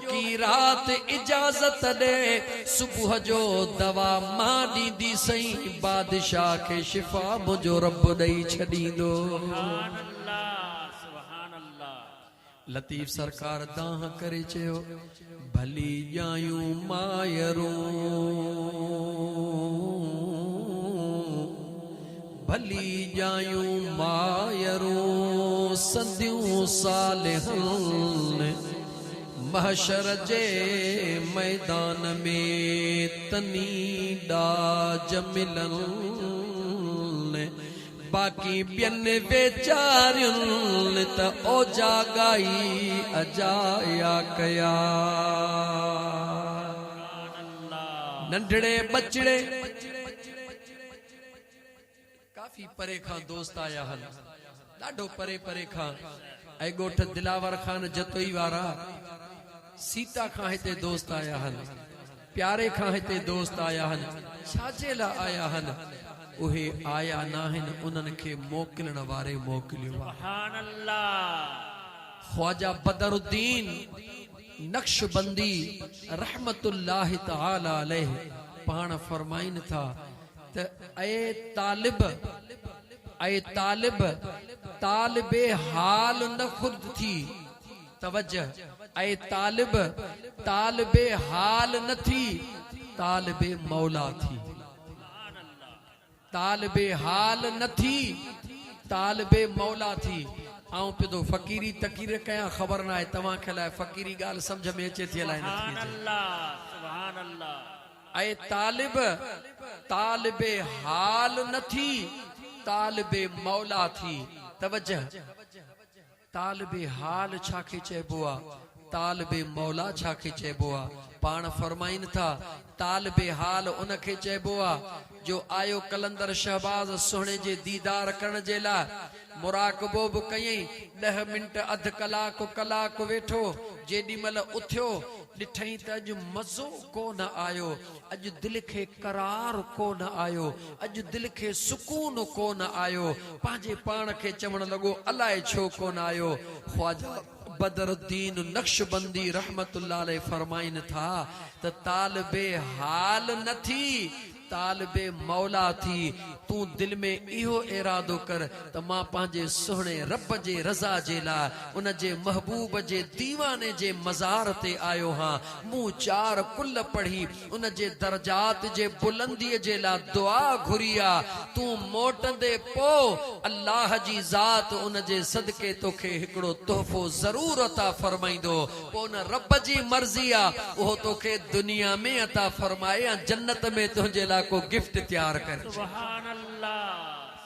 की रात इजाजत दे सुबह जो दवा मां दी सही बादशाह के शिफा मुझो रब दई छडींदो। लतीफ सरकार दाह करे चयो भली जायूं मायरूं भली जायूं मायरूं सदियूं सालिहन महशर जे मैदान में तनी डाज मिलन बाकी बियन बेचारियुन त ओ जागाई अजाया कया। नंढड़े बचड़े काफी परे खां दोस्त आया हन, ॾाढो परे परे खां। ऐं ॻोठ दिलावर खान जतोई वारा सीता खां हिते दोस्त आया हन, प्यारे खां हिते दोस्त आया हन। छाजे लाइ आया हन? उहे आया नाहिन, उन्हनि खे मोकिलण वारे मोकिलियो। सुभान अल्लाह। ख्वाजा बदरुद्दीन नक्शबंदी रहमतुल्लाहि तआला अलैह पाण फरमाइन था त ऐ तालिब तालिबे हाल न खुद थी तवज्जह, ऐ तालिबे हाल न थी तालिबे मौला थी। तालिबे हाल न थी तालिबे मौला थी। आऊं पे तो फकीरी तकीर कया खबर ना है तवां खे लाइ फकीरी गाल समझ में अचे थी अलाए न थी। सुभान अल्लाह। ऐ तालिबे हाल न थी तालिबे मौला थी। तवज्जह, तालिबे हाल छाखे चइबो आहे, तालिबे मौला छाखे चइबो आहे? पाण फरमाइन था तालिबे हाल उनखे चइबो आहे जो आयो कलंदर शहबाज सोहणे जे दीदार करण जे लाइ मुराकबो बि कयईं। 10 मिंट अध कलाक वेठो, जेॾी महिल उथियो ॾिठई त अॼु मज़ो कोन आयो, अॼु दिलि खे करार कोन आयो, अॼु दिलि खे सुकून कोन आयो। पंहिंजे पाण खे चवण लॻो अलाए छो कोन आयो। ख्वाजा बदरुद्दीन नक्शबंदी रहमतुल्लाह अलैह फरमाइन था त तालिबे हाल न थी तालिबे मौला थी। तू दिल में इहो इरादो कर त मां पंहिंजे सुहिणे रब जे रज़ा जे लाइ उन जे महबूब जे दीवाने जे मज़ार ते आयो हां। मूं 4 कुल पढ़ी उन जे दर्जात जे बुलंदीअ जे लाइ दुआ घुरी आहे। तू मोटंदे पो अल्लाह जी ज़ात उन जे सदके तोखे हिकिड़ो तोहफ़ो ज़रूर अता फरमाईंदो। पोइ उन रब जी मर्ज़ी आहे उहो तोखे दुनिया में अता फरमाए या जन्नत में तुंहिंजे लाइ को गिफ्ट तैयार करे। सुभान अल्लाह,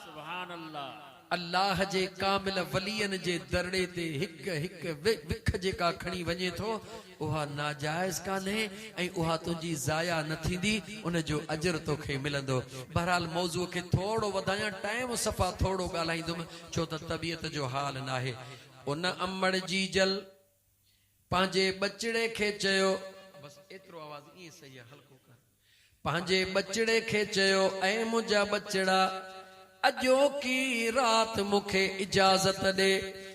सुभान अल्लाह। अल्लाह जे कामिल वलियन जे दरड़े ते हिक विख जेका खणी वञे थो उहा नाजायज कान्हे ऐं उहा तुंहिंजी ज़ाया न थींदी, उन जो अजर तोखे मिलंदो। बहरहाल मौज़ूअ खे थोड़ो वधायां, टाइम सफ़ा थोड़ो ॻाल्हाईंदुमि छो त तबियत जो हाल न आहे। उन अमड़ जी जल पंहिंजे बचड़े खे चयो, बस एतिरो आवाज़ ईअं सही आहे, हल्को कर। पंहिंजे बचड़े खे चयो ऐं मुंहिंजा बचड़ा अॼो की रात मूंखे इजाज़त ॾे,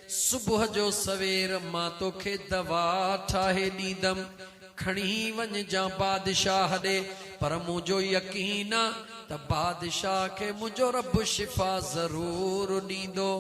सुबुह जो सवेर मां तोखे दवा ठाहे ॾींदमि, खणी वञ जा बादशाह ॾे। पर मुंहिंजो यकीन आहे त बादशाह खे मुंहिंजो रब शिफ़ा ज़रूर ॾींदो।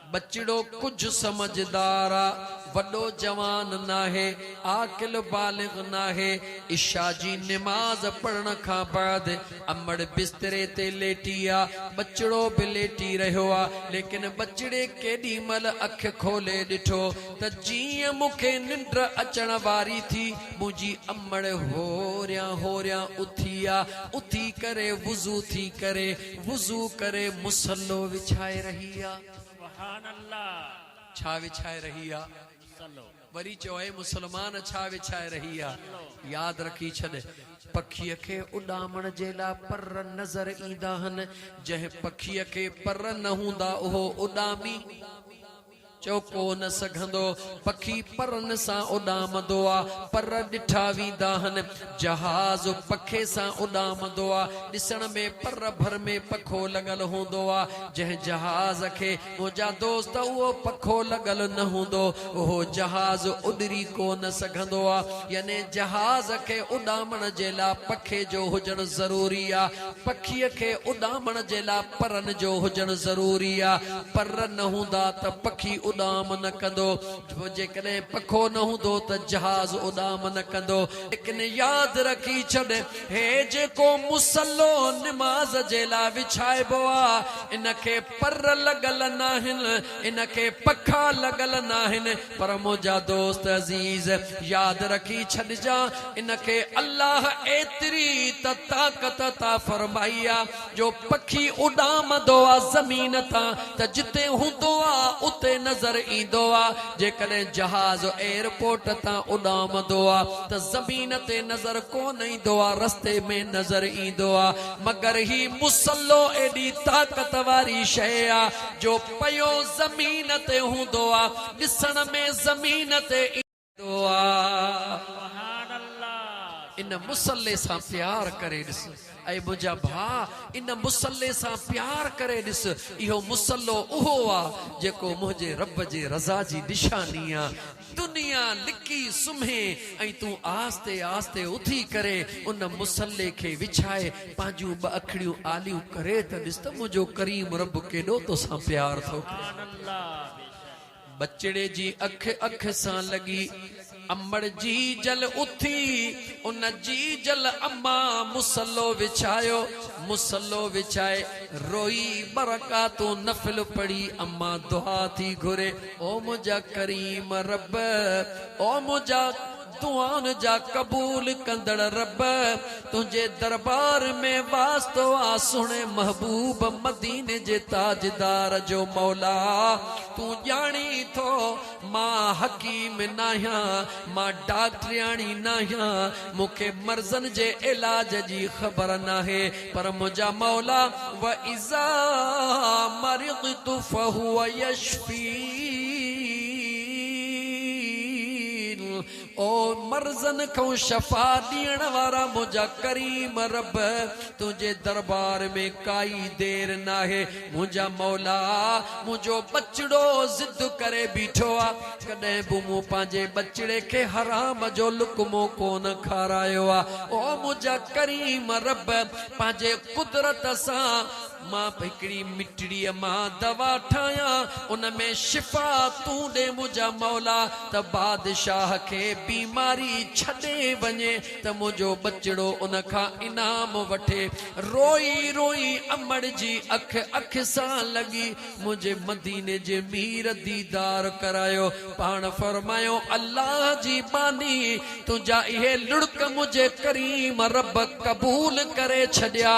बचड़ो कुछ समझदार आ, वडो जवान नाहे, आकिल बालिग नाहे। इशा जी नमाज पढ़ण खां बाद अमड़ बिस्तरे ते लेटी आ, बचड़ो भी लेटी रहियो आ। लेकिन बचड़े केॾी महिल अख खोले ॾिठो त जीअं मूंखे निंड अचण वारी थी, मुंहिंजी अमड़ होरियां उथी आ। उथी करे वुज़ू करे मुसल्लो विछाए रही आ। छा विछाए रही आ? वरी चओ ऐ मुसलमान छा विछाए रही आ? याद रखी छॾ, पखीअ खे उॾामण जे लाइ पर नज़र ईंदा आहिनि। जंहिं पखीअ खे पर न हूंदा उहो उॾामी। चो को न सघंदो पखी परन सां उॾामंदो आ पर ॾिठा वेंदा आहिनि जहाज़ पखे सां उॾामंदो आ ॾिसण में पर भर में पखो लॻल हूंदो आ जंहिं जहाज़ खे मुंहिंजा दोस्त उहो पखो लॻल न हूंदो उहो जहाज़ उॾरी कोन सघंदो आ यानी जहाज़ खे उॾामण जे लाइ पखे जो हुजणु ज़रूरी आ पखीअ खे उॾामण जे लाइ परनि जो हुजणु ज़रूरी आ पर न हूंदा त पखी उॾाम न कंदो जेकॾहिं पखो न हूंदो त जहाज़ उॾाम न कंदो लेकिन यादि रखी छॾ हे जेको मुसलो निमाज़ जे लाइ विछाइबो आ इनखे पर लॻल न आहिनि इनखे पखा लॻल न आहिनि पर मुंहिंजा दोस्त अज़ीज़ यादि रखी छॾिजां इनखे अल्लाह एतिरी त ताक़त ता फरमाई आ जो पखी उॾामंदो आ ज़मीन तां त जिते हूंदो आ उते नज़र ईंदो आ जेकॾहिं जहाज़ एयरपोर्ट तां उॾामंदो आ त ज़मीन ते नज़र कोन ईंदो आ रस्ते में नज़र ईंदो आ मगर ही मुसलो एॾी ताक़त वारी शइ आ जो पयो ज़मीन ते हूंदो आ ॾिसण में ज़मीन ते ईंदो आ इन मुसले सां प्यार करे ॾिस ऐं मुंहिंजा भाउ इन मुसले सां प्यार करे ॾिस इहो मुसलो उहो आहे जेको मुंहिंजे रब जे रज़ा जी निशानी आहे दुनिया लिकी सुम्हे ऐं तूं आस्ते आस्ते उथी करे उन मुसले खे विछाए पंहिंजूं ॿ अखियूं आलियूं करे त ॾिस त मुंहिंजो करीम रब केॾो तोसां प्यार थो करे बचड़े जी अख अख सां लॻी अम्बड़ जी जल उथी उन जी जल अम्मा मुसलो विछाए रोई बरकातों नफल पड़ी अम्मा दुआ थी घुरे ओ मुझा करीम रब ओ मुझा दुआन जा कबूल कंदड़ रब तुझे दरबार में वास्तो आ सुने महबूब मदीने जे ताजदार जो मौला तू जानी थो मां हकीम नाहियां मां डॉक्टरियाणी नाहियां मूंखे मर्ज़न जे इलाज जी ख़बर नाहे पर मुंहिंजा मौला व इज़ा मरिदतु फहुव यशफी ओ मर्ज़न को शफा ॾियण वारा मुंहिंजा करीम रब तुंहिंजे दरबार में काई देर नाहे मुंहिंजा मौला मुंहिंजो बचड़ो ज़िद करे बीठो आ कॾहिं बि मूं पंहिंजे बचड़े खे हराम जो लुकमो कोन खारायो आ ओ मुंहिंजा करीम रब पंहिंजे कुदरत सां मां हिकिड़ी मिटड़ीअ मां दवा ठाहियां उन में शिफ़ा तूं ॾे मुंहिंजा मौला त बादशाह खे बीमारी छॾे वञे त मुंहिंजो बचड़ो उन खां इनाम वठे रोई रोई अमड़ जी अख सां लॻी मुंहिंजे मदीने जे मीर दीदार करायो पाण फरमायो अल्लाह जी बानी तुंहिंजा इहे लुड़क मुंहिंजे करीम रब क़बूल करे छॾिया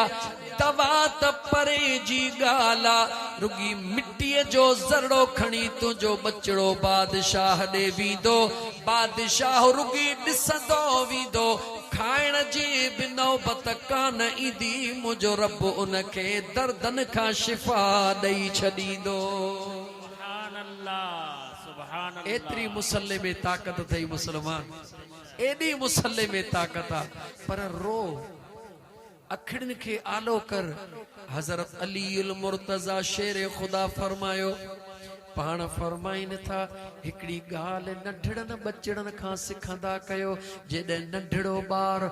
दवा त परे जी ॻाल्हि आहे रुगी मिटीअ जो ज़रड़ो खणी तुंहिंजो बचड़ो बादशाह ॾे वेंदो बादशाह रुगी ॾिसंदो वेंदो खाइण जी बि नौबत कान ईंदी मुंहिंजो रब उनखे दर्दन खां शिफ़ा ॾेई छॾींदो एतिरी मुसले में ताक़त अथई मुसलमान एॾी मुसले में ताक़त आहे पर रो अखिड़िन के आलो कर हजरत अली अल मुर्तजा शेर खुदा फरमायो पाण फरमाइन था हिकड़ी गाल नंढड़न बचड़न खां सिखंदा कयो जेॾे नंढड़ो ॿार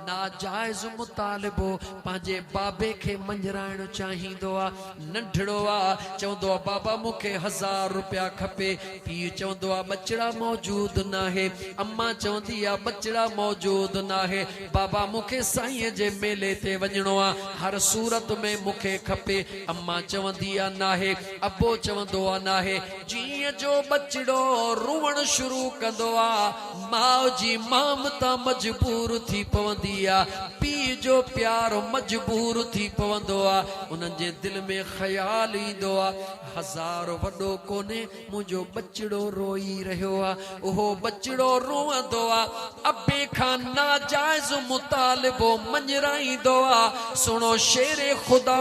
नाजायज़ मुतालिबो पंहिंजे बाबे खे मंझराइण चाहींदो आहे नंढड़ो आहे चवंदो आहे बाबा मूंखे 1000 रुपया खपे पीउ चवंदो आहे बचड़ा मौजूद नाहे अम्मा चवंदी आहे बचड़ा मौजूद नाहे बाबा मूंखे साईं जे मेले ते वञणो आहे हर सूरत में मूंखे खपे अम्मा चवंदी आहे नाहे अबो चवंदो आहे नाहे जीअं जो बचड़ो रुवण शुरू कंदो आ माउ जी ममता मजबूर थी पवंदी आ पीउ जो प्यार मजबूर थी पवंदो आ उन्हनि जे दिल में ख्याल ईंदो आ हजार वॾो कोने मुंहिंजो बचड़ो रोई रहियो आ उहो बचड़ो रोअंदो आ अबे खां नाजाइज़ मुतालिबो मंजराईंदो आ सुनो शेरे खुदा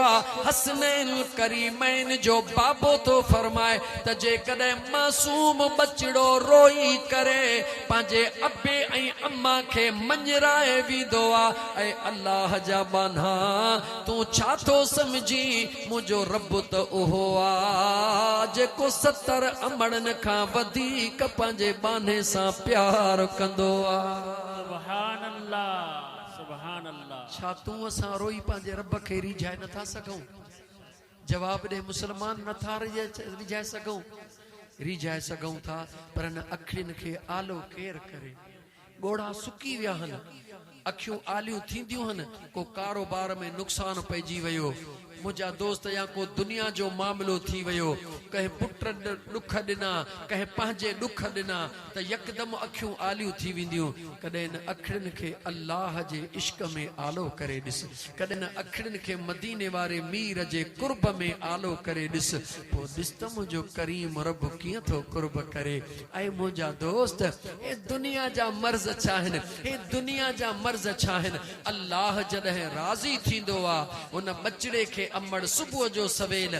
हसनैन करीमैन जो बाबो तो फरमाए त जेकॾहिं मासूम बचड़ो रोई करे पंहिंजे अबे ऐं अम्मा खे मंजराए वेंदो आ ऐ अल्लाह जा बाना तूं छा थो समझी मुंहिंजो रब त उहो आ जेको 70 अमड़नि खां वधीक पंहिंजे बाने सां प्यार कंदो आ सुभान अल्लाह सुभान अल्लाह छा तूं असां रोई पंहिंजे रब खे रिझाए नथा सघूं जवाब ॾे मुसलमान नथा रिझाए सघूं रिझाए सघूं था पर न अखियुनि खे आलो केर करे ॻोढ़ा सुकी विया आहिनि अखियूं आलियूं थींदियूं आहिनि को कारोबार में नुक़सान पइजी वियो मुंहिंजा दोस्त या को दुनिया जो मामलो थी वियो कंहिं पुट ॾुख ॾिना कंहिं पंहिंजे ॾुख ॾिना त यकदम अखियूं आलियूं थी वेंदियूं कॾहिं न अखियुनि खे अल्लाह जे इश्क में आलो करे ॾिस कॾहिं न अखियुनि खे मदीने वारे मीर जे कुर्ब में आलो करे ॾिस पोइ ॾिस त मुंहिंजो करीम रब कीअं थो कुर्ब करे ऐं मुंहिंजा दोस्त हे दुनिया जा मर्ज़ छा आहिनि हे दुनिया जा मर्ज़ छा आहिनि अल्लाह जॾहिं राज़ी थींदो आहे उन बचड़े खे अमड़ सुबुह जो सवेल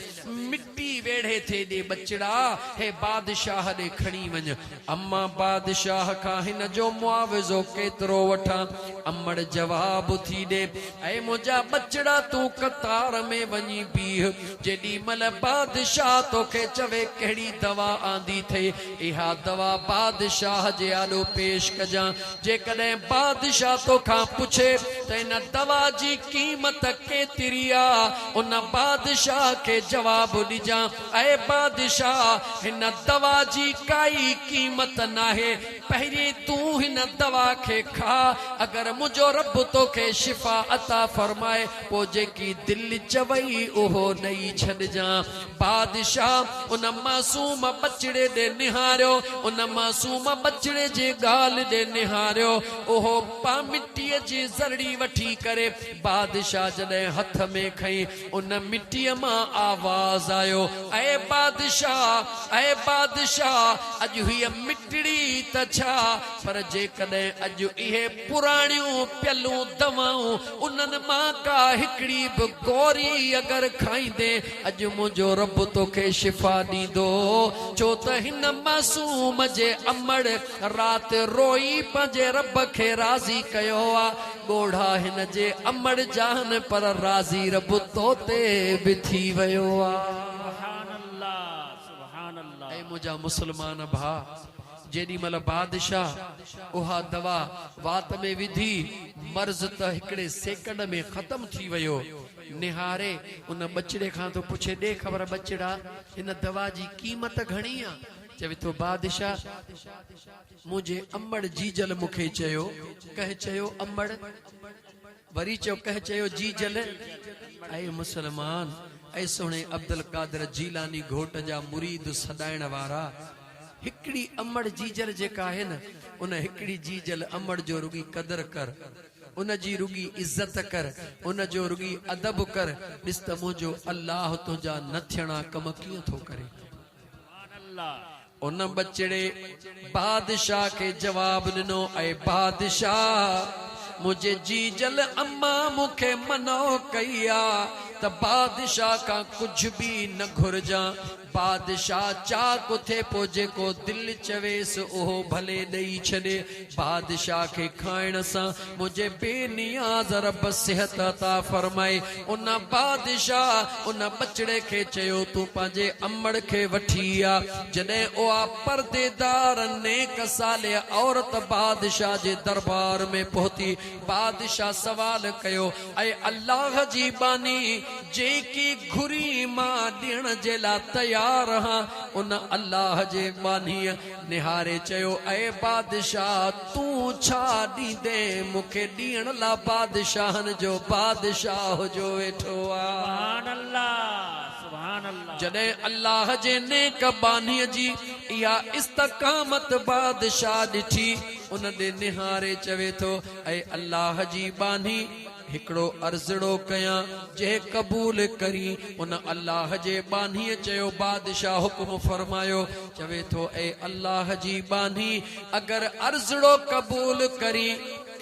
मिट्टी वेढ़े थे दे बचड़ा हे बादशाह दे खणी वञ अम्मा बादशाह का हिन जो मुआवज़ो केतिरो वठां अमड़ जवाब थी दे ऐ मुंहिंजा बचड़ा तूं कतार में वञी बीह जेॾी महिल बादशाह तोखे चवे कहिड़ी दवा आंदी थे इहा दवा बादशाह जे आॾो पेश कजां जेकॾहिं बादशाह तोखां पुछे त इन दवा जी क़ीमत केतिरी आहे उन बादशाह के जवाब ॾिजां ऐ बादशाह हिन दवा जी काई क़ीमत नाहे पहिरीं तूं हिन दवा खे खा अगर मुंहिंजो रब तोखे शिफ़ा अता फरमाए पोइ जेकी दिलि चवई उहो ॾेई छॾिजां बादशाह उन मासूम बचड़े ॾे निहारियो उन मासूम बचड़े जे ॻाल्हि ॾे निहारियो उहो पा मिटीअ जी ज़रड़ी वठी करे बादशाह जॾहिं हथ में खई उन मिट्टीअ मां आवाज़ आयो ऐ बादशाह अॼु हीअ मिटड़ी त छा पर जेकॾहिं अॼु इहे पुराणियूं पियलूं दवाऊं उन्हनि मां का हिकिड़ी बि गोरी अगरि खाईंदे अॼु मुंहिंजो रब तोखे शिफ़ा ॾींदो छो त हिन मासूम जे अमड़ राति रोई पंहिंजे रब खे राज़ी कयो आहे ॻोढ़ा हिन जे अमड़ जान पर राज़ी रब तो ते बि थी वियो आहे ऐं मुंहिंजा मुस्लमान भा जेॾी महिल बादशाह उहा दवा वात में विधी मर्ज़ त हिकिड़े सेकंड में ख़त्म थी वियो निहारे उन बचड़े खां तो पुछे ॾे ख़बर बचड़ा हिन दवा जी क़ीमत घणी आहे चवे थो बादशाह मुंहिंजे अमड़ जीजल मूंखे चयो कंहिं चयो अमड़ वरी चयो कंहिं चयो जीजल ऐं मुसलमान ऐं सुहिणे अब्दुल कादिर जीलानी घोट जा मुरीद सदाइण वारा हिकिड़ी अमड़ जीजल जेका आहे न उन हिकिड़ी जीजल अमड़ जो रुगी कदर कर उन जी रुगी इज्जत कर उन जो रुगी अदब कर ॾिस त मुंहिंजो अल्लाह तुंहिंजा न थियणा कम कीअं थो करे उन बचड़े बादशाह के जवाब ॾिनो ऐं बादशाह मुंहिंजे जीजल अम्मा मूंखे मनो कई आहे त बादशाह खां कुझु बि न घुरजां बादशाह चा कुथे पो जेको दिल चवेसि उहो भले ॾेई छॾे बादशाह खे खाइण सां मुंहिंजे बेनियाज़ रब सिहत अता फरमाए उन बादशाह उन बचड़े खे चयो तूं पंहिंजे अमड़ खे वठी आ जॾहिं उहा पर्देदार नेक साले औरत बादशाह जे दरबार में पहुती बादशाह सवाल कयो ऐं अल्लाह जी बानी जेकी घुरी मां ॾियण जे लाइ तयार हां उन अल्लाह जे बानीअ निहारे चयो ऐ बादशाह तूं छा ॾींदे मूंखे ॾियण लाइ बादशाहनि जो बादशाह जो वेठो आहे जॾहिं अल्लाह जे नेक बानीअ जी इहा इस्तकामत बादशाह ॾिठी उन ॾे निहारे चवे थो ऐं अल्लाह जी बानी हिकड़ो अर्ज़ड़ो कया जे कबूल करी उन अल्लाह जे बानी चयो बादशाह हुक्म फरमायो चवे थो ए अल्लाह जी बानी अगर अर्ज़ड़ो कबूल करी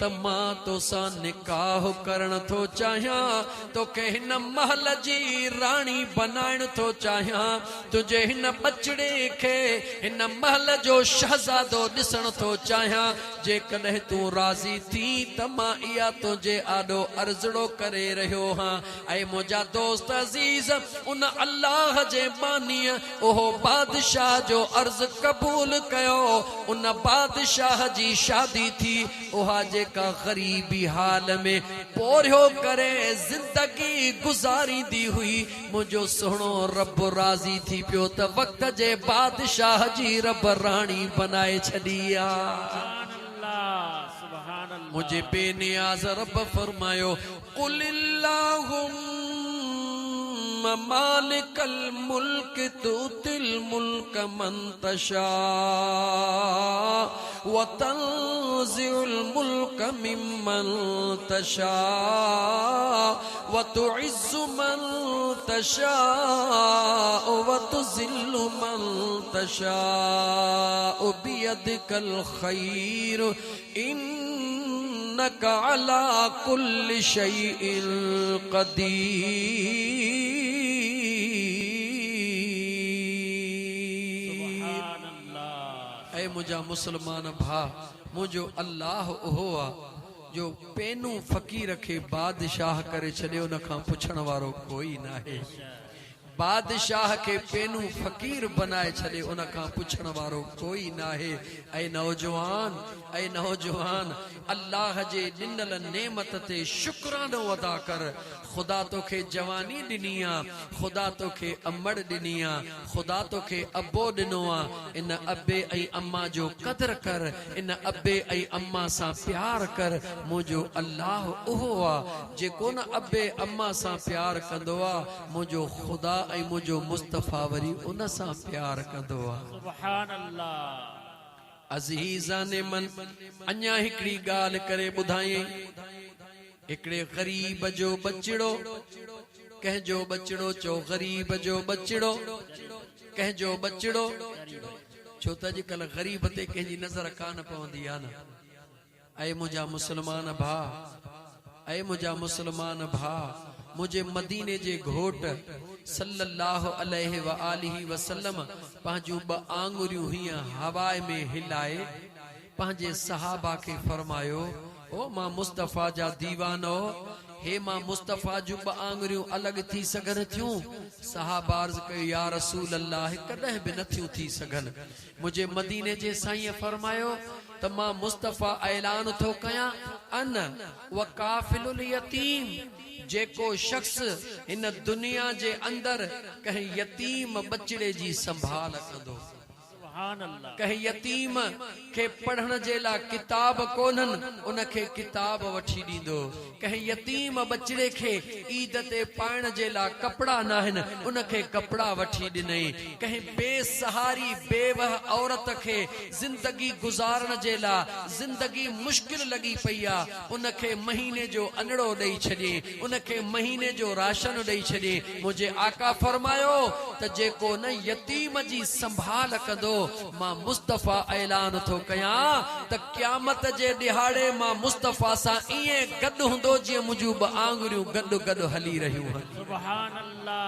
त मां तोसां निकाह करण थो चाहियां तोखे हिन महल जी राणी बनाइण थो चाहियां तुझे हिन बचड़े खे हिन महल जो शहजादो ॾिसण थो चाहियां जेकॾहिं तूं राज़ी थी त मां इहा तुंहिंजे आॾो अर्ज़ड़ो करे रहियो हां ऐं मुंहिंजा दोस्त अज़ीज़ उन अल्लाह जे बानीअ उहो बादशाह जो अर्ज़ क़बूल कयो उन बादशाह जी शादी थी उहा का गरीबी हाल में पोरियो करे जिंदगी गुजारींदी हुई मुझो सोहणो रब राज़ी थी पियो त वक्त जे बादशाह जी रब राणी बनाए छड़ी मुझे बेनियाज रब फरमायो कुलिल्लाहुम्मा मालिकल मुल्क तुतिल मुल्क मन तशा व तंज़िउल मुल्क मिम्मन तशा व तुइज़्ज़ु मन तशा व तुज़िल्लु मन तशा बियदिकल खैर इन्नका अला कुल्लि शैइन क़दीर मुझा मुसलमान भा मुझो अल्लाह उहो आ जो पेनू फकीर के बादशाह करे छॾियो उन खां पुछण वारो कोई नाहे बादशाह के पेनू फकीर बनाए छॾे उन खां पुछण वारो कोई नाहे ऐ नौजवान अल्लाह जे ॾिनल नेमत ते शुक्रानो अदा कर खुदा तोखे जवानी ॾिनी आ खुदा तोखे अमड़ ॾिनी आ खुदा तोखे अबो ॾिनो आ इन अबे ऐं अम्मा जो कदर कर इन अबे ऐं अम्मा सां प्यार कर मुंहिंजो अल्लाह उहो आ जेको न अबे अम्मा सां प्यार कंदो आ मुंहिंजो खुदा ऐं मुंहिंजो मुस्तफ़ा वरी उन सां प्यार कंदो आ सुभान अल्लाह अज़ीज़ाने मन अञा हिकड़ी ॻाल्हि करे ॿुधाई हिकड़े गरीब जो बचड़ो कंहिंजो बचड़ो चो गरीब जो बचड़ो कंहिंजो बचड़ो छो त अॼुकल्ह गरीब ते कंहिंजी नज़र कान पवंदी आहे न ऐं मुंहिंजा मुसलमान भाउ ऐं मुंहिंजा मुसलमान भाउ मुझे मदीने जे घोट सल्लल्लाहु अलैहि व आलिहि वसल्लम पंहिंजूं ब आंगुरियूं हीअं हवाए में हिलाए पंहिंजे सहाबा खे फरमायो ओ मां मुस्तफ़ा जा दीवानो हे मां मुस्तफ़ा जूं ब आंगुरियूं अलॻि थी सघनि थियूं सहाबा अर्ज़ कयो या रसूल अल्लाह कॾहिं बि नथियूं थी सघनि मुझे मदीने जे साईं फरमायो त मां मुस्तफ़ा ऐलान थो कयां अन व काफ़िलुल यतीम जेको शख्स इन दुनिया जे अंदर कंहिं यतीम बचड़े जी संभाल कंदो कहीं यतीम के पढ़ण जे ला किताब कोनन उनखे किताब वठी दींदो कहीं यतीम बचड़े के ईद ते पाइण जे ला कपड़ा नाहन उनखे कपड़ा वठी दिनई कहीं बेसहारी बेवह औरत के जिंदगी गुजारण जे ला जिंदगी मुश्किल लगी पईया उनखे महीने जो अनड़ो दई छॾे उनखे महीने जो राशन दई छॾे मुझे आका फरमायो त जेको न यतीम जी संभाल कंदो मां मुस्तफ़ा ऐलान थो कयां त क़यामत जे ॾिहाड़े मां मुस्तफ़ा सां ईअं गॾु हूंदो जीअं मुंहिंजूं ब आंगुरियूं गॾु गॾु हली रहियूं आहिनि सुभान अल्लाह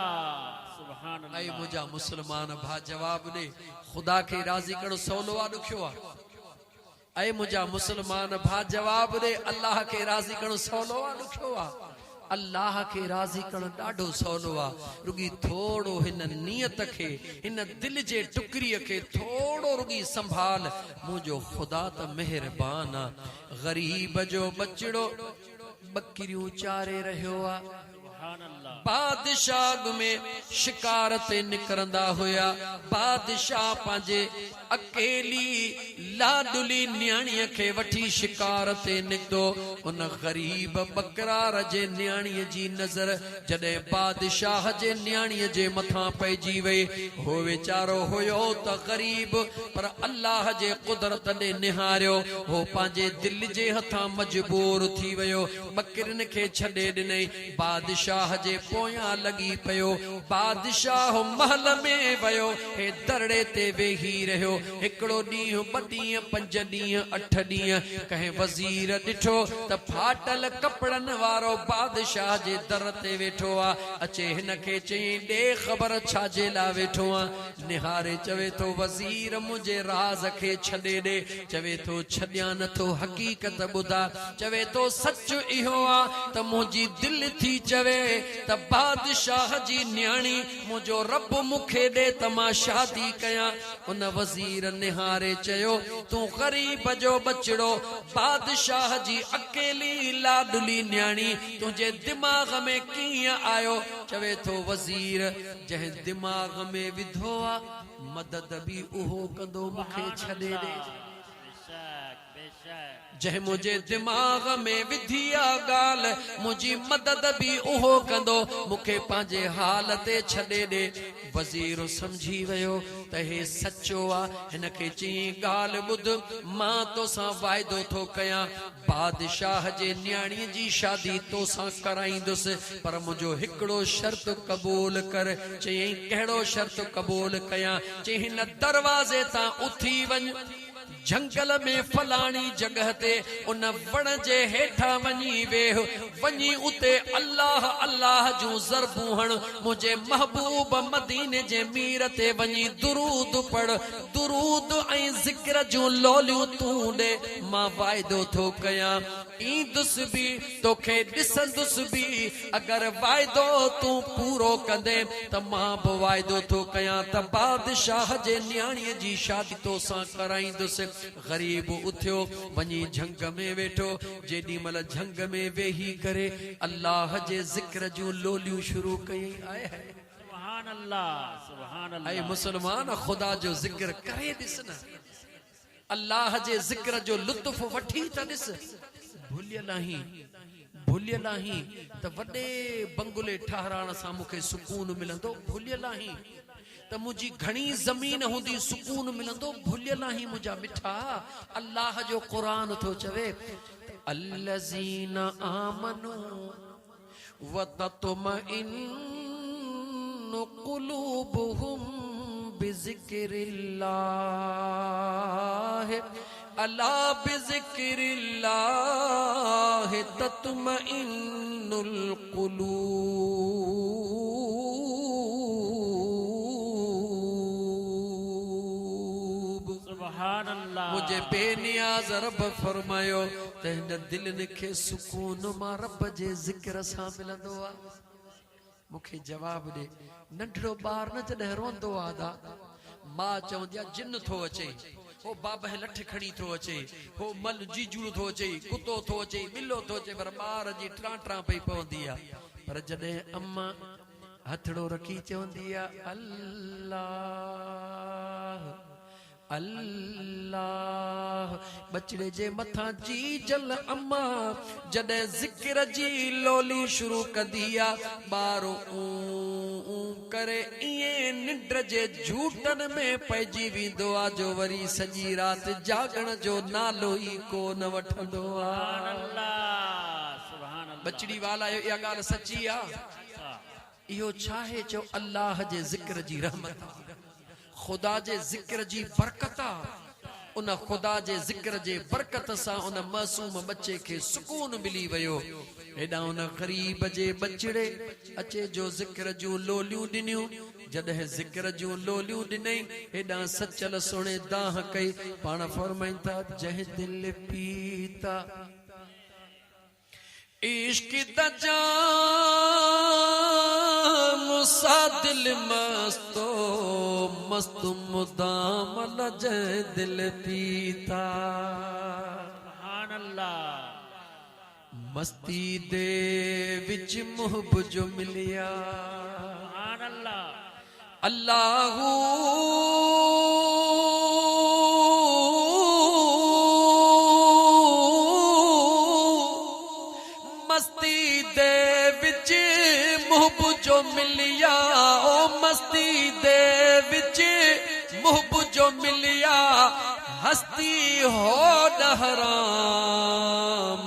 सुभान अल्लाह ऐं मुंहिंजा मुसलमान भा जवाब ॾे ख़ुदा खे राज़ी करणु सवलो आहे ॾुखियो आहे ऐं मुंहिंजा मुसलमान भा जवाब ॾे अल्लाह खे राज़ी करणु सवलो आहे ॾुखियो आहे अल्लाह के राज़ी करण ॾाढो सवलो आहे रुगी थोड़ो हिन नियत के हिन दिल जे टुकरीअ के थोड़ो रुगी संभाल मुंहिंजो ख़ुदा त मेहरबान आहे गरीब जो बचड़ो बकरियूं चारे रहियो आहे सुभान अल्लाह। बादशाह में शिकार ते निकरंदा हुया। बादशाह पांजे अकेली लाडुली न्याणीअ खे वठी शिकार ते निकतो। उन गरीब बकरार जे न्याणीअ जी नज़र जॾहिं बादशाह जे न्याणीअ जे मथां पइजी वई, हो वीचारो हुयो त गरीब, पर अल्लाह जे कुदरत ॾे निहारियो, हो पंहिंजे दिल जे हथां मजबूर थी वियो, बकरिन खे छॾे ॾिनई, बादशाह जे पोयां लॻी पियो। बादशाह महल में वियो, हे दरड़े ते वेही रहियो। हिकिड़ो ॾींहुं, ॿ ॾींहं, 5 ॾींहं, 8 ॾींहं, कंहिं वज़ीर ॾिठो त फाटल कपड़नि वारो बादशाह जे दर ते वेठो आहे। अचे हिन खे चई, ॾे ख़बर छाजे लाइ वेठो आहे? निहारे चवे थो, वज़ीर मुंहिंजे राज़ खे छॾे ॾे। चवे थो, छॾियां नथो, हक़ीक़त ॿुधा। चवे थो, सच इहो आहे त मुंहिंजी दिलि थी चवे त बादशाह जी न्याणी मुंहिंजो रब मूंखे ॾे त मां शादी कयां। उन वज़ीर निहारे चयो, तूं ग़रीब जो बचड़ो, बादशाह जी अकेली लाडुली न्याणी, तुंहिंजे दिमाग़ में कीअं आयो? चवे थो, वज़ीर जंहिं दिमाग़ में विधो आहे, मदद बि उहो कंदो, मूंखे छॾे ॾे। बेशक बेशक। जंहिं मुंहिंजे दिमाग़ में विधी आहे ॻाल्हि, मुंहिंजी मदद बि उहो कंदो, मूंखे पंहिंजे हाल ते छॾे ॾे। वज़ीर सम्झी वियो त हे सचो आहे। हिन खे चई, ॻाल्हि ॿुध, मां तोसां वाइदो थो कयां, बादशाह जे न्याणीअ जी शादी तोसां कराईंदुसि, पर मुंहिंजो हिकिड़ो शर्त क़बूल कर। चयईं, कहिड़ो शर्त क़बूल कयां? चई, हिन दरवाज़े तां उथी वञ, जंगल में फलाणी जगह ते उन वण जे हेठां वञी वेह, वञी उते अल्लाह अल्लाह जूं ज़रबूं हण, मुंहिंजे महबूब मदीने जे मीर ते वञी दुरूद पढ़, दुरूद ऐं ज़िक्र जूं लोलियूं तूं ॾे। मां वाइदो थो कयां, ईंदुसि बि, तोखे ॾिसंदुसि बि, अगरि वाइदो तूं पूरो कंदे त मां बि वाइदो थो कयां त बादशाह जे न्याणीअ जी शादी तोसां कराईंदुसि। गरीब उथियो, वञी झंग में वेठो। जेॾी महिल झंग में वेही करे अल्लाह जे ज़िक्र जूं लोलियूं शुरू कई। आए सुभान अल्लाह सुभान ऐं अल्लाह। मुसलमान, ख़ुदा जो ज़िक्र करे ॾिस न, अल्लाह जे ज़िक्र जो लुत्फ़ वठी त ॾिस। भुलियल आहीं, भुलियल आहीं त वॾे बंगले ठहराइण सां मूंखे सुकून मिलंदो। भुलियल आहीं त मुंहिंजी घणी ज़मीन हूंदी, सुकून मिलंदो। भुलियल आहीं मुंहिंजा मिठा। अल्लाह जो क़ुरान थो चवे, अल्लज़ीना आमनू व तत्मइन्नु क़ुलूबुहुम बिज़िक्रिल्लाह, अला बिज़िक्रिल्लाह तत्मइन्नुल क़ुलूब। सुभान अल्लाह। मुझे बेनियाज़ रब फरमायो त हिन दिलनि खे सुकून मां रब जे ज़िक्र सां मिलंदो आहे। मूंखे जवाब ॾे, नंढड़ो ॿार न जॾहिं रोंदो आहे, मां चवंदी आहे जिन थो अचे, हो बाबा लठ खणी थो अचे, हो मल जीजू थो अचे, कुतो थो अचे, ॿिलो थो अचे, पर ॿार जी ट्रां ट्रां पई पवंदी आहे। पर जॾहिं अम्मा हथड़ो रखी चवंदी आहे, अल्लाह अल्लाह, बचड़े जे मथां जी जल अम्मा जॾहिं ज़िक्र जी लोली शुरू कंदी आहे, ॿारो करे ईअं निंड जे झूठनि में पइजी वेंदो आहे जो वरी सॼी राति जागण जो नालो ई कोन वठंदो आहे। बचड़ी वाला इहा ॻाल्हि सची आहे। इहो छा आहे? चो अल्लाह जे ज़िक्र जी रहमत, ख़ुदा जे ज़िक्र जी बरकत आहे। उन ख़ुदा जे ज़िक्र जे बरकत सां उन मासूम बच्चे खे सुकून मिली वियो। हेॾा उन ग़रीब जे बचड़े अचे जो ज़िक्र जूं लोलियूं ॾिनियूं। जॾहिं ज़िक्र जूं लोलियूं ॾिनई, हेॾा सचल सुणे दाह कई। पाण फरमाइनि था, जंहिं दिल पीता इश्क दजा मुसा दिल मस्तो मस्त मुदाम लज दिल पीता। सुभान अल्लाह। मस्ती दे विच मुहब जो मिलिया सुभान अल्लाह अल्लाहू मस्ती दे विच मुहब जो मिलिया ओ मस्ती दे विच मुहब जो मिलिया हस्ती हो हराम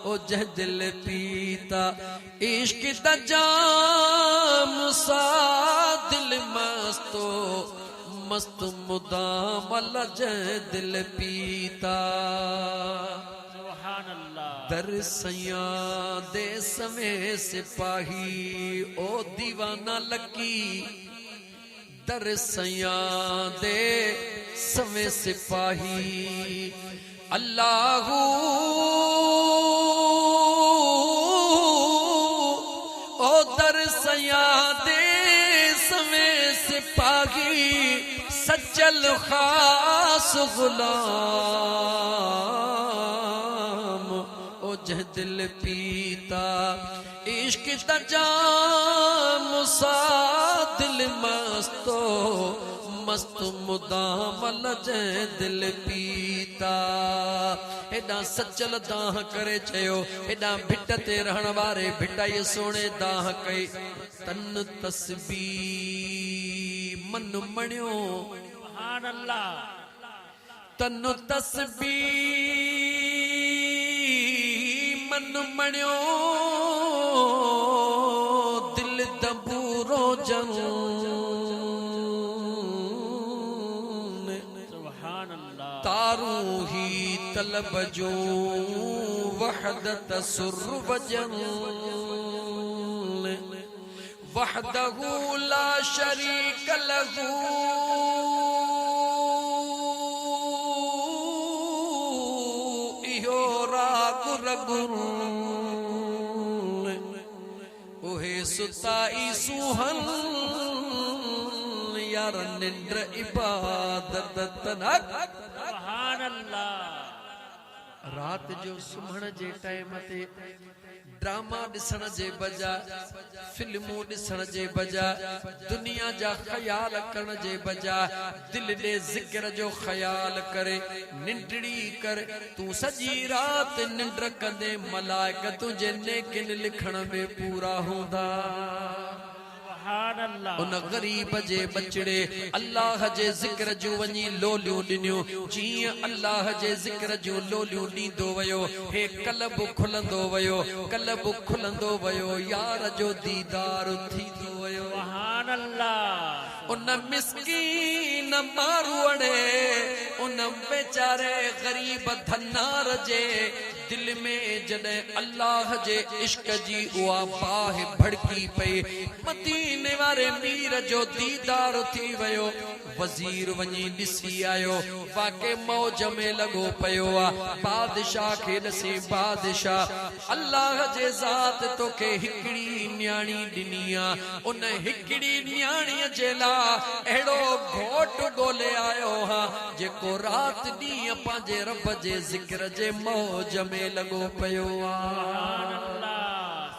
ओ जह दिल पीता इश्क दा जाम सा दिल मस्तो मस्त मुदाम जह दिल पीता सुभान अल्लाह दर सैया दे समय सिपाही ओ दीवाना लकी दर सैया दे समय सिपाही अल्लाहू ओ दर सैया दे समय सिपाही सच्चल खास गुलाम ओ जह दिल पीता इश्क दा जाम सा दिल मस्तो मस्त मुदाम जह दिल पीता एडा सचल दाह करे चयो एडा भिट ते रहण वारे भिटाई सोने दाह कई तन तस्बी मन मणियो सुभान अल्लाह तन तस्बी मन मणियो दिल दबूरो जन सुभान अल्लाह तारू ही तलब जो वहदत सुर वजन वहदहू ला शरीक लहू इहो राग रगुन ओहे सुताई सुहन यार निंद्र इबादत तनक सुभान अल्लाह रात जो सुम्हण जे टाइम ते ड्रामा ॾिसण जे बजाय फिल्मूं ॾिसण जे बजाय दुनिया जा ख्याल करण जे बजाय दिल ॾे ज़िक्र जो ख्याल करे निंडड़ी कर तू सजी रात निंड कंदे मलाइक तुझे नेकिन लिखण में पूरा हूंदा सुभान अल्लाह उन गरीब जे बचड़े अल्लाह जे जिक्र जो वनी लोलियो दिनियो जीअं अल्लाह जे जिक्र जो लोलियो ॾींदो वयो हे कल्ब खुलंदो वयो यार जो दीदार थींदो वयो सुभान अल्लाह उन मिस्कीन मारूअड़े उन बेचारे गरीब धन्नार जे दिल में जॾहिं अल्लाह जे इश्क जी उहा बाह भड़की पई मदीने वारे मीर जो दीदार थी वयो वजीर वनी ॾिसी आयो वाके मौज में लगो पयो आ बादशाह खे ॾसी बादशाह अल्लाह जे ज़ात तोखे हिकड़ी न्याणी ॾिनी आ उन हिकड़ी न्याणीअ जे लाइ अहिड़ो घोट ॻोल्हे आयो हा जेको रात ॾींहुं पंहिंजे रब जे ज़िक्र जे मौज में लगो पयो आ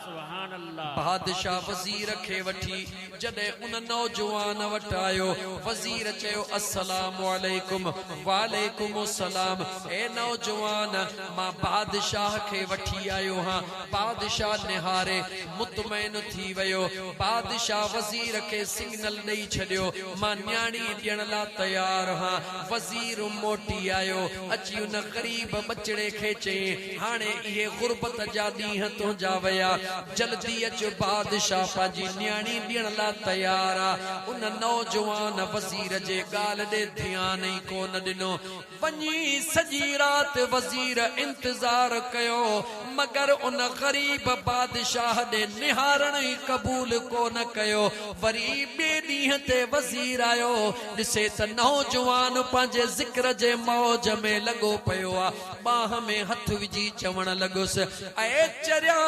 सुभान अल्लाह बादशाह वजीर खे वठी जॾहिं उन नौजवान वटि आयो वजीर चयो अस्सलाम वालेकुम वालेकुम अस्सलाम ए नौजवान मां बादशाह खे वठी आयो हां बादशाह निहारे मुतमइन थी वयो बादशाह वजीर खे सिग्नल ॾेई छॾियो मां न्याणी ॾियण लाइ तयार हां वजीर मोटी आयो अची उन ग़रीब बचड़े खे चई हाणे इहे गुरबत जा ॾींहं तुंहिंजा वया जल्दी अचो बादशाह पंहिंजी न्याणी ॾियण लाइ तयार आ उन नौजवान वज़ीर जे ॻाल्हि ॾे ध्यान ई कोन ॾिनो वञी सॼी राति वज़ीर इंतज़ार कयो मगर उन ग़रीब बादशाह ॾे निहारण ई क़बूल कोन कयो वरी ॿिए ॾींहं ते वज़ीर आयो ॾिसे त नौजवान पंहिंजे ज़िक्र जे मौज में लॻो पियो आ बाह में हथ विझी चवण लॻुसि ऐं चरिया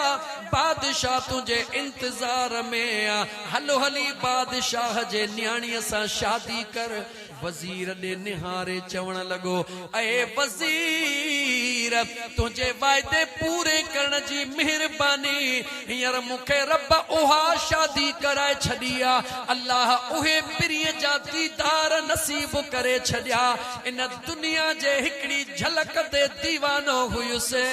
बादशाह तुंहिंजे इंतज़ार में आ हलो हली बादशाह जे न्याणीअ सां शादी कर वज़ीर ने निहारे चवण लगो ए वज़ीर तुझे वायदे पूरे करण जी मेहरबानी यार मुखे रब ओहा शादी कराए छड़िया अल्लाह उहे पिरिय जा दीदार नसीब करे छड़िया इन दुनिया जे हिकड़ी झलक दे दीवानो हुयुसे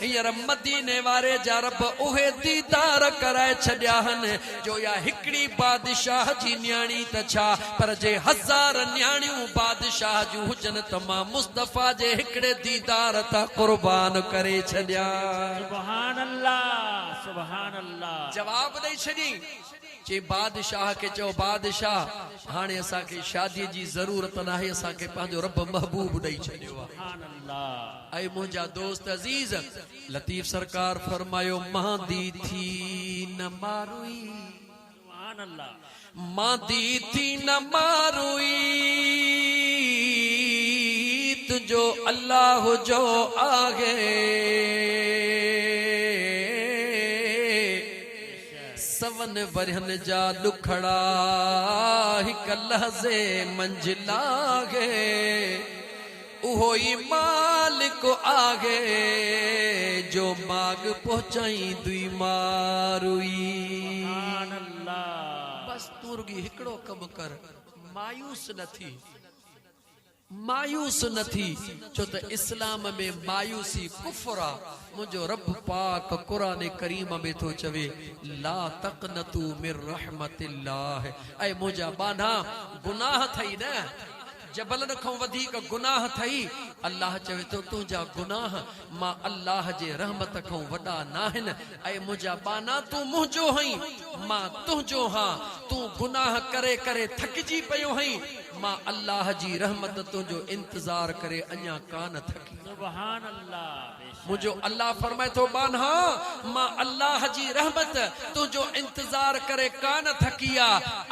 यार मदीने वारे जा रब उहे दीदार कराए छड़िया हन जो या हिकड़ी बादशाह जी न्याणी त छा पर जे हजार न्याणियों बादशाह जू हुजन तमा मुस्तफा जे हिकड़े दीदार ता कुर्बान करे छड़िया सुभान अल्लाह सुभान अल्लाह जवाब दई छड़ी जे बादशाह के चो बादशाह हाने असा के शादी जी जरूरत ना है असा के पांजो रब महबूब दई छड़ियो सुभान अल्लाह ऐ मुझा दोस्त अजीज लतीफ सरकार फरमायो मांदी थी न मारुई सुभान अल्लाह मांदी थी न मारुई तुझो अल्लाह जो आगे सवन वरहन जा दुखड़ा हिक लहज़े मंजिला गे उहो ही मालिक आगे जो माग पहुंचाई दुई मारुई सुभान अल्लाह बस तू रुगी हिकड़ो कम कर मायूस न थी मायूस न थी छो त इस्लाम में मायूसी कुफ्र आ मुंहिंजो रब पाक कुरान करीम में थो चवे ला तक़नतू मिर रहमतिल्लाह ऐ मुंहिंजा बाना गुनाह थई न जबलन खां वधीक गुनाह थई अल्लाह चवे तो तुंहिंजा गुनाह मां अल्लाह जे रहमत खां वॾा नाहिन ऐं मुंहिंजा बाना तूं मुंहिंजो हई मां तुंहिंजो हां तूं गुनाह करे करे थकिजी पियो हई मां अल्लाह जी रहमत तुंहिंजो इंतजार करे अञा कान थकी सुभान अल्लाह मुझो अल्लाह फरमाए तो बानहा मां अल्लाह जी रहमत तुझो इंतजार करे कान थकिया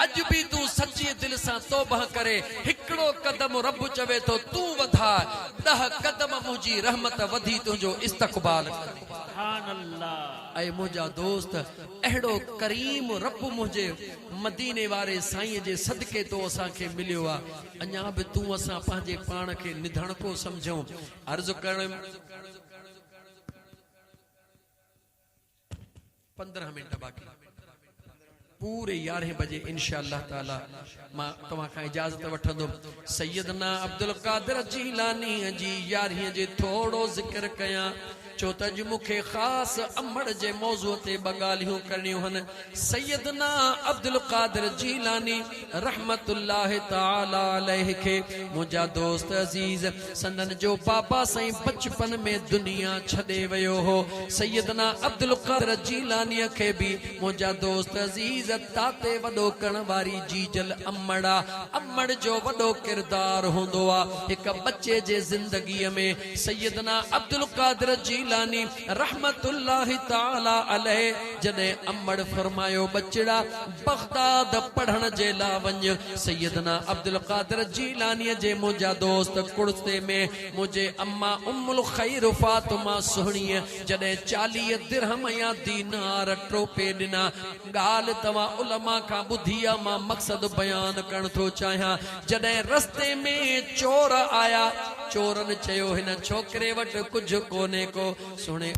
अज भी तू सच्ची दिल से तौबा करे हिकड़ो कदम रब चवे तो तू वधा 10 कदम मुझी रहमत वधी तुझो इस्तकबाल सुभान अल्लाह ऐ मुझा दोस्त एड़ो करीम रब मुझे मदीने वारे साईं जे सदके तो असा के मिलियो आ अञा भी तू असा पांजे पाण के निधन को समझो अर्ज करण 15 मिनट बाकी पूरे 11 बजे इंशाअल्लाह ताला मां तवा का इजाजत वठंदो सैयदना अब्दुल कादिर जीलानी जी 11 जे थोड़ो जिक्र कया छो त अॼु मूंखे ख़ासि अमड़ जे मौज़ूअ ते ॿ ॻाल्हियूं करणियूं आहिनि सैयदना अब्दुल कादिर जीलानी रहमतुल्लाह ताला अलैहि खे मुंहिंजा दोस्त अज़ीज़ संदन जो बाबा साईं बचपन में दुनिया छॾे वियो हो सैयदना अब्दुल कादिर जीलानीअ खे बि मुंहिंजा दोस्त अज़ीज़ ताते वॾो करण वारी जीजल अमड़ा अमड़ जो वॾो किरदार हूंदो आहे हिकु बच्चे जे ज़िंदगीअ में सैयदना अब्दुल कादिर जीलानी रहमतुल्लाह ताला अलैहि जने अमड़ फरमायो बचड़ा बगदाद पढ़न जे ला वञ सैयदना अब्दुल कादिर जीलानी जे मुंहिंजा दोस्त कुर्ते में मुझे अम्मा उम्मुल खैर फातिमा सुहणी जने 40 दिरहम या दीनार टोपे दिना गाल तवा उलमा का बुधिया मां मकसद बयान करण थो चाहियां जने रस्ते में चोर आया चोरन चयो हिन छोकरे वट कुछ कोने को सुने